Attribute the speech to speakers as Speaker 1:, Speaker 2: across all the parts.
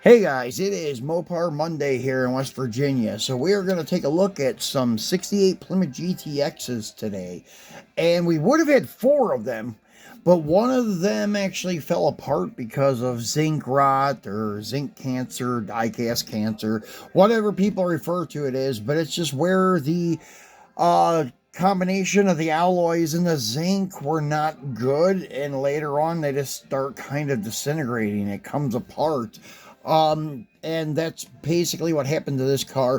Speaker 1: Hey guys, it is Mopar Monday here in West Virginia. So we are going to take a look at some 68 Plymouth GTXs today. And we would have had four of them, but one of them actually fell apart because of zinc rot or zinc cancer, diecast cancer, whatever people refer to it as. But it's just where the combination of the alloys and the zinc were not good, and later on they just start kind of disintegrating. It comes apart. And that's basically what happened to this car.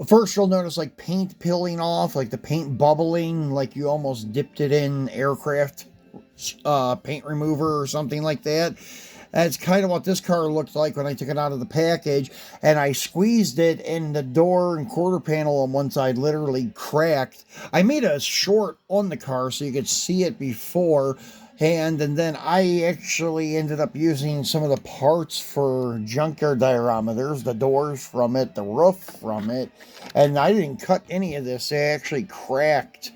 Speaker 1: First, you'll notice like paint peeling off, like the paint bubbling, like you almost dipped it in aircraft paint remover or something like that. That's kind of what this car looked like when I took it out of the package, and I squeezed it, and the door and quarter panel on one side literally cracked. I made a short on the car so you could see it before, and then I actually ended up using some of the parts for junkyard diarometers, the doors from it, the roof from it, and I didn't cut any of this. I actually cracked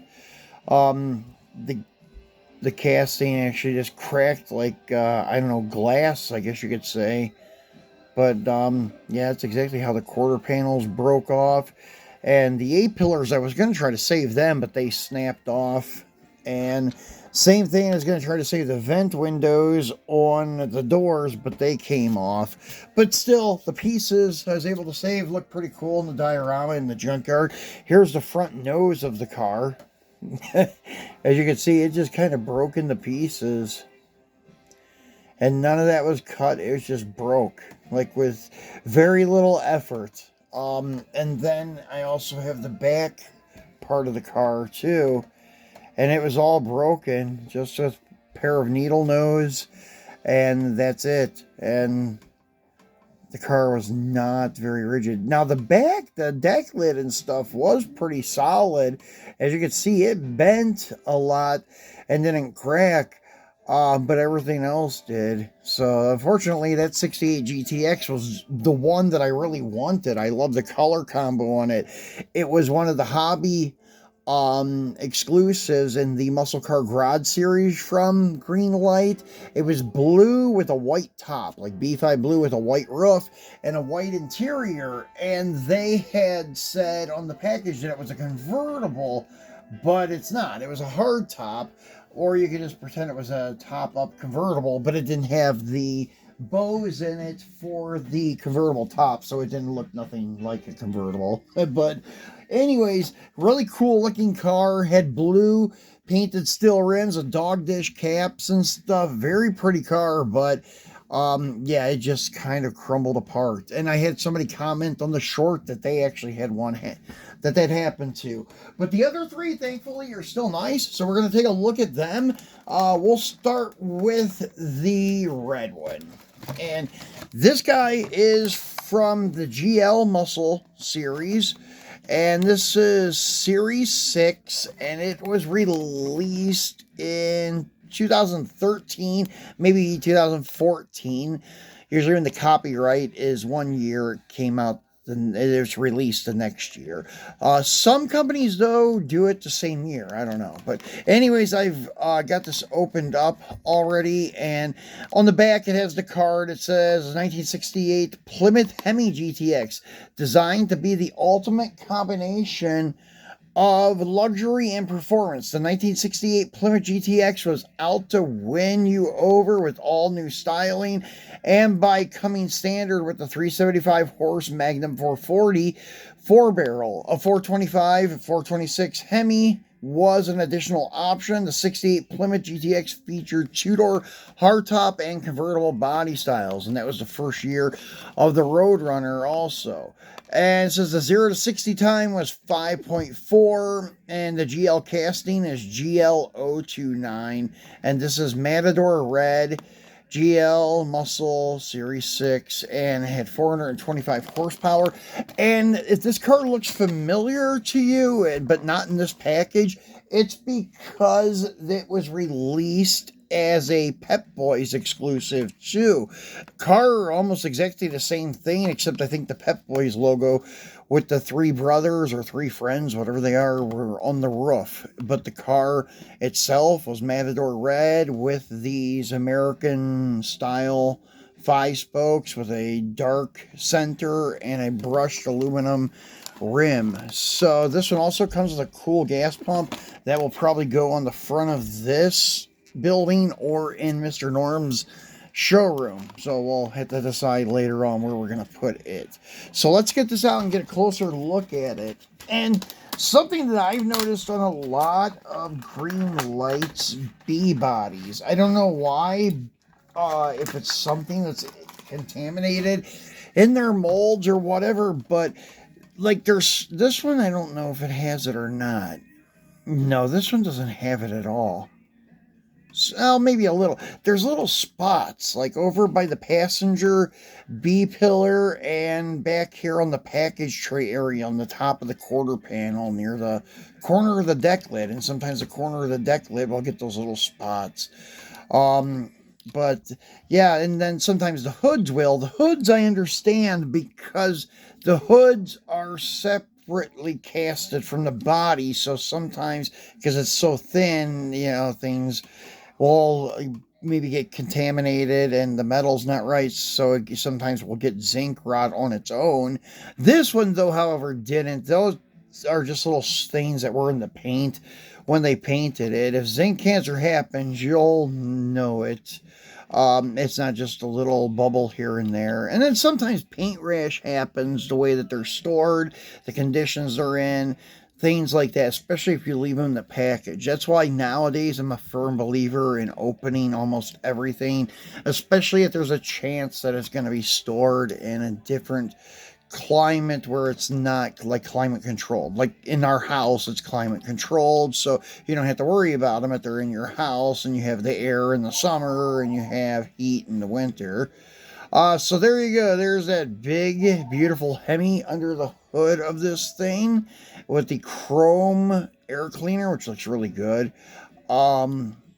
Speaker 1: the casting actually just cracked like, I don't know, glass, I guess you could say. But, yeah, that's exactly how the quarter panels broke off. And the A-pillars, I was going to try to save them, but they snapped off. And same thing, I was going to try to save the vent windows on the doors, but they came off. But still, the pieces I was able to save look pretty cool in the diorama in the junkyard. Here's the front nose of the car. As you can see, it just kind of broke into pieces. And none of that was cut. It was just broke. Like with very little effort. And then I also have the back part of the car too. And it was all broken. Just a pair of needle nose. And that's it. And the car was not very rigid. Now the back, the deck lid and stuff was pretty solid. As you can see, it bent a lot and didn't crack, but everything else did. So unfortunately, that 68 GTX was the one that I really wanted. I love the color combo on it. It was one of the hobby exclusives in the Muscle Car Garage series from Greenlight. It was blue with a white top, like B5 blue with a white roof and a white interior, and they had said on the package that it was a convertible, but it's not. It was a hard top, or you could just pretend it was a top-up convertible, but it didn't have the bows in it for the convertible top, so it didn't look nothing like a convertible. But anyways, really cool looking car. Had blue painted steel rims and dog dish caps and stuff. Very pretty car, but yeah, it just kind of crumbled apart. And I had somebody comment on the short that they actually had one that happened to. But the other three, thankfully, are still nice. So we're going to take a look at them. We'll start with the red one. And this guy is from the GL Muscle series. And this is Series 6. And it was released in 2013, maybe 2014. Usually when the copyright is 1 year, it came out, and it was released the next year. Some companies, though, do it the same year. I don't know. But anyways, I've got this opened up already. And on the back, it has the card. It says 1968 Plymouth Hemi GTX, designed to be the ultimate combination of luxury and performance. The 1968 Plymouth GTX was out to win you over with all new styling, and by coming standard with the 375 horse Magnum 440 4-barrel. A 425, 426 Hemi was an additional option. The 68 Plymouth GTX featured two-door hardtop and convertible body styles, and that was the first year of the Roadrunner also. And it says the 0 to 60 time was 5.4, and the GL casting is GL029, and this is Matador Red, GL Muscle Series 6, and it had 425 horsepower. And if this car looks familiar to you, but not in this package, it's because it was released as a Pep Boys exclusive too. Car almost exactly the same thing, except I think the Pep Boys logo with the three brothers or three friends, whatever they are, were on the roof. But the car itself was Matador Red with these American style 5 spokes with a dark center and a brushed aluminum rim. So this one also comes with a cool gas pump that will probably go on the front of this building or in Mr. Norm's showroom. So we'll have to decide later on where we're going to put it. So let's get this out and get a closer look at it. And something that I've noticed on a lot of Greenlight's B-bodies, I don't know why, if it's something that's contaminated in their molds or whatever, but like there's this one, I don't know if it has it or not. No, this one doesn't have it at all. Well, maybe a little. There's little spots, like over by the passenger B pillar and back here on the package tray area on the top of the quarter panel near the corner of the deck lid. And sometimes the corner of the deck lid will get those little spots. But yeah, and then sometimes the hoods will. The hoods I understand because the hoods are separately casted from the body. So sometimes, because it's so thin, you know, things will maybe get contaminated and the metal's not right, so sometimes we'll get zinc rot on its own. This one, though, however, didn't. Those are just little stains that were in the paint when they painted it. If zinc cancer happens, you'll know it. It's not just a little bubble here and there. And then sometimes paint rash happens the way that they're stored, the conditions they're in, things like that, especially if you leave them in the package. That's why nowadays I'm a firm believer in opening almost everything, especially if there's a chance that it's going to be stored in a different climate where it's not like climate controlled. Like in our house, it's climate controlled, so you don't have to worry about them if they're in your house and you have the air in the summer and you have heat in the winter. So there you go. There's that big, beautiful Hemi under the hood of this thing with the chrome air cleaner, which looks really good.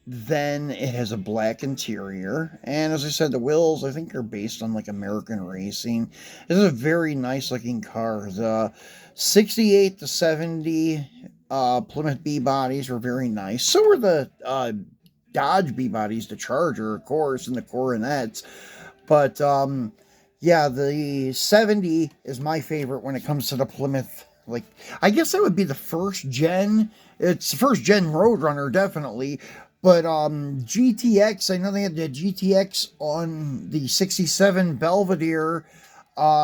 Speaker 1: Then it has a black interior. And as I said, the wheels, I think, are based on like American racing. This is a very nice looking car. The 68 to 70 Plymouth B bodies were very nice. So were the Dodge B bodies, the Charger, of course, and the Coronets. But yeah, the 70 is my favorite when it comes to the Plymouth. Like, I guess that would be the first gen. It's the first gen Roadrunner, definitely. But GTX, I know they had the GTX on the 67 Belvedere.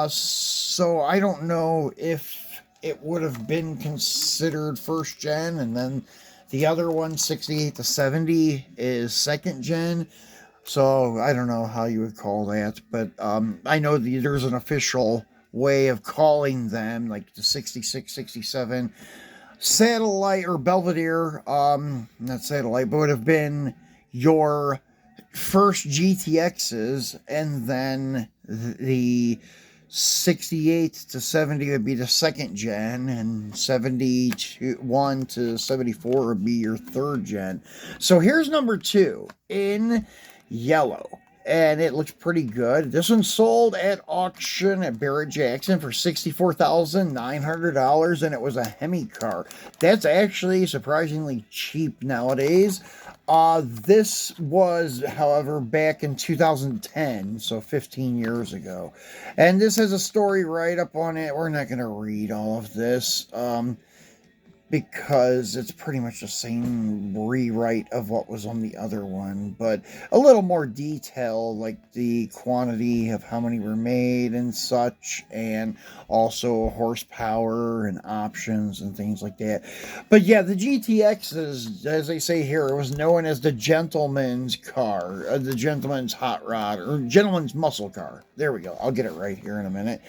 Speaker 1: So I don't know if it would have been considered first gen. And then the other one, 68 to 70, is second gen. So I don't know how you would call that. But I know there's an official way of calling them, like the 66, 67 Satellite or Belvedere, not Satellite, but would have been your first GTXs, and then the 68 to 70 would be the second gen, and 71 to 74 would be your third gen. So here's number 2 in yellow. And it looks pretty good. This one sold at auction at Barrett-Jackson for $64,900, and it was a Hemi car. That's actually surprisingly cheap nowadays. This was, however, back in 2010, so 15 years ago. And this has a story right up on it. We're not going to read all of this, because it's pretty much the same rewrite of what was on the other one, but a little more detail, like the quantity of how many were made and such, and also horsepower and options and things like that. But yeah, the GTX is, as they say here, it was known as the gentleman's car, the gentleman's hot rod, or gentleman's muscle car. There we go. I'll get it right here in a minute.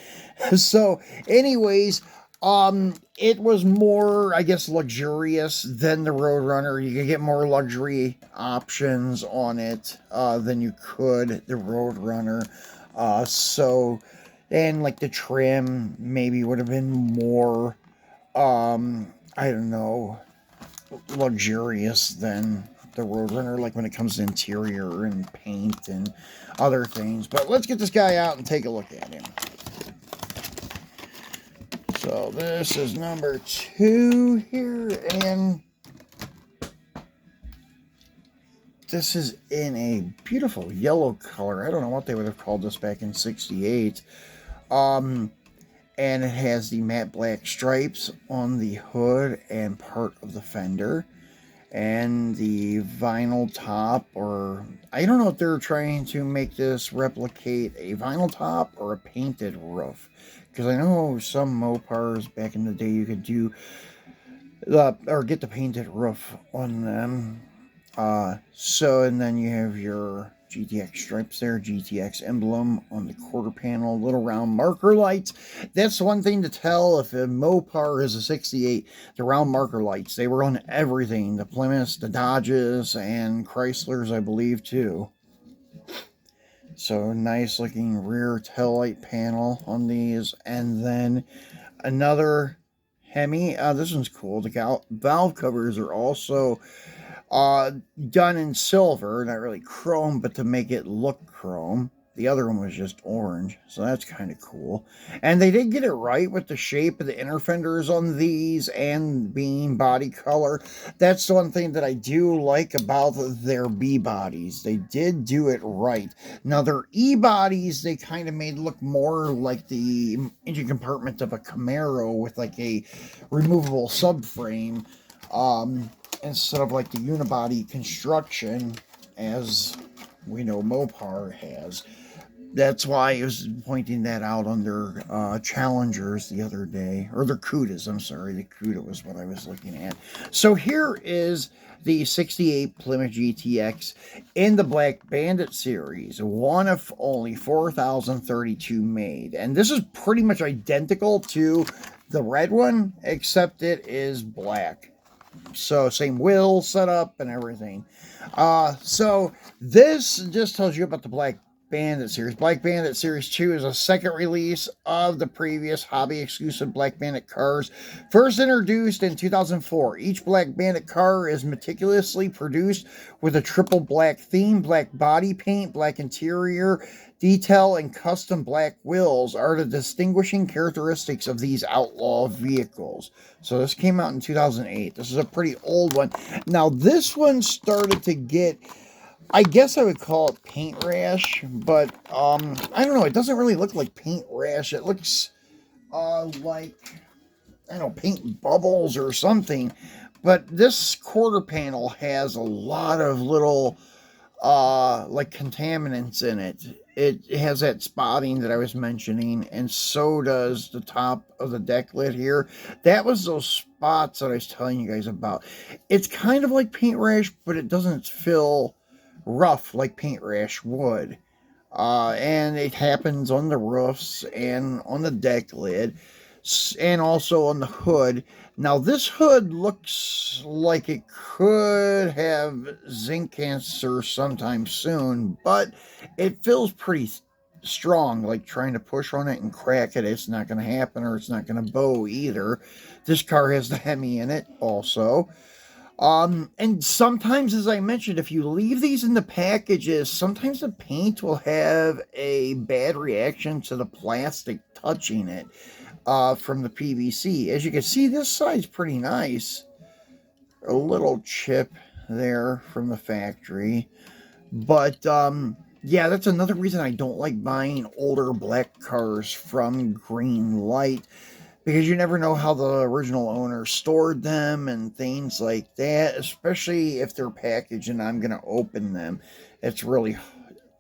Speaker 1: So anyways, it was more, I guess, luxurious than the Roadrunner. You could get more luxury options on it than you could the Roadrunner. So, and like the trim maybe would have been more, I don't know, luxurious than the Roadrunner, like when it comes to interior and paint and other things. But let's get this guy out and take a look at him. So this is number 2 here, and this is in a beautiful yellow color. I don't know what they would have called this back in '68. And it has the matte black stripes on the hood and part of the fender, and the vinyl top, or I don't know if they're trying to make this replicate a vinyl top or a painted roof, because I know some Mopars back in the day you could do or get the painted roof on them. And then you have your GTX stripes there, GTX emblem on the quarter panel, little round marker lights. That's one thing to tell if a Mopar is a '68. The round marker lights, they were on everything. The Plymouths, the Dodges, and Chryslers, I believe, too. So nice looking rear taillight panel on these. And then another Hemi. This one's cool. The valve covers are also done in silver, not really chrome, but to make it look chrome. The other one was just orange, so that's kind of cool. And they did get it right with the shape of the inner fenders on these and being body color. That's the one thing that I do like about their B bodies. They did do it right. Now their E bodies, they kind of made look more like the engine compartment of a Camaro with like a removable subframe. Instead of like the unibody construction as we know Mopar has. That's why I was pointing that out on their Challengers the other day, or their Cudas, I'm sorry, the Cuda was what I was looking at. So here is the '68 Plymouth GTX in the Black Bandit series, one of only 4,032 made. And this is pretty much identical to the red one, except it is black. So same wheel setup and everything. So this just tells you about the Black Bandit series. Black Bandit Series 2 is a second release of the previous hobby exclusive Black Bandit cars, first introduced in 2004. Each Black Bandit car is meticulously produced with a triple black theme. Black body paint, black interior detail, and custom black wheels are the distinguishing characteristics of these outlaw vehicles. So this came out in 2008. This is a pretty old one. Now this one started to get, I guess I would call it paint rash, but I don't know. It doesn't really look like paint rash. It looks like, I don't know, paint bubbles or something. But this quarter panel has a lot of little like contaminants in it. It has that spotting that I was mentioning, and so does the top of the deck lid here. That was those spots that I was telling you guys about. It's kind of like paint rash, but it doesn't feel rough like paint rash would. And it happens on the roofs and on the deck lid and also on the hood. Now this hood looks like it could have zinc cancer sometime soon, but it feels pretty strong. Like trying to push on it and crack it, it's not going to happen, or it's not going to bow either. This car has the Hemi in it also. And sometimes, as I mentioned, if you leave these in the packages, sometimes the paint will have a bad reaction to the plastic touching it from the PVC. As you can see, this side's pretty nice. A little chip there from the factory. But, yeah, that's another reason I don't like buying older black cars from Greenlight, because you never know how the original owner stored them and things like that, especially if they're packaged and I'm going to open them. It's really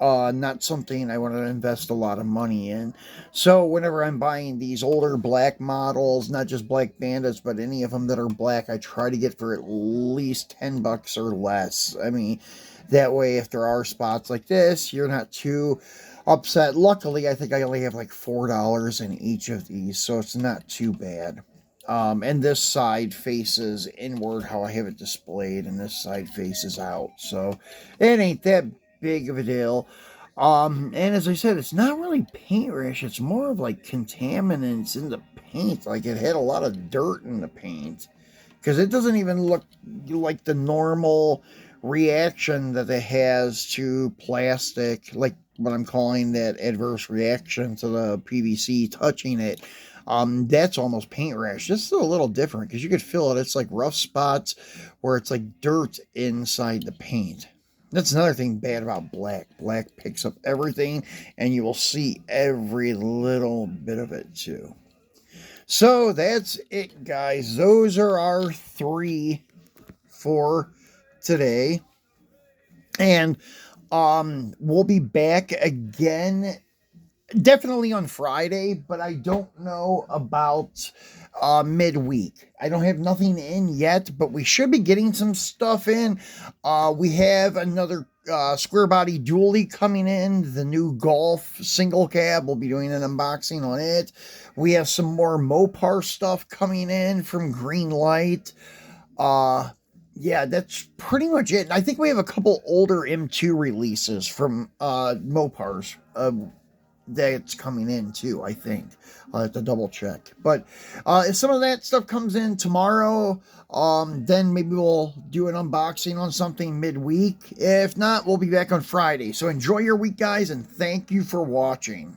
Speaker 1: not something I want to invest a lot of money in. So whenever I'm buying these older black models, not just Black Bandits, but any of them that are black, I try to get for at least $10 or less. I mean, that way if there are spots like this, you're not too upset. Luckily, I think I only have like $4 in each of these, so it's not too bad. And this side faces inward, how I have it displayed, and this side faces out, so it ain't that big of a deal. And as I said, it's not really paint rash, it's more of like contaminants in the paint. Like it had a lot of dirt in the paint, because it doesn't even look like the normal reaction that it has to plastic, like what I'm calling that adverse reaction to the PVC touching it. That's almost paint rash. This is a little different because you could feel it. It's like rough spots where it's like dirt inside the paint. That's another thing bad about black. Black picks up everything, and you will see every little bit of it too. So that's it, guys. Those are our 3 for today. And we'll be back again definitely on Friday, but I don't know about midweek. I don't have nothing in yet, but we should be getting some stuff in. We have another square body dually coming in, the new Golf single cab. We'll be doing an unboxing on it. We have some more Mopar stuff coming in from Greenlight. Yeah, that's pretty much it. I think we have a couple older M2 releases from Mopars that's coming in too, I think. I'll have to double check. But if some of that stuff comes in tomorrow, then maybe we'll do an unboxing on something midweek. If not, we'll be back on Friday. So enjoy your week, guys, and thank you for watching.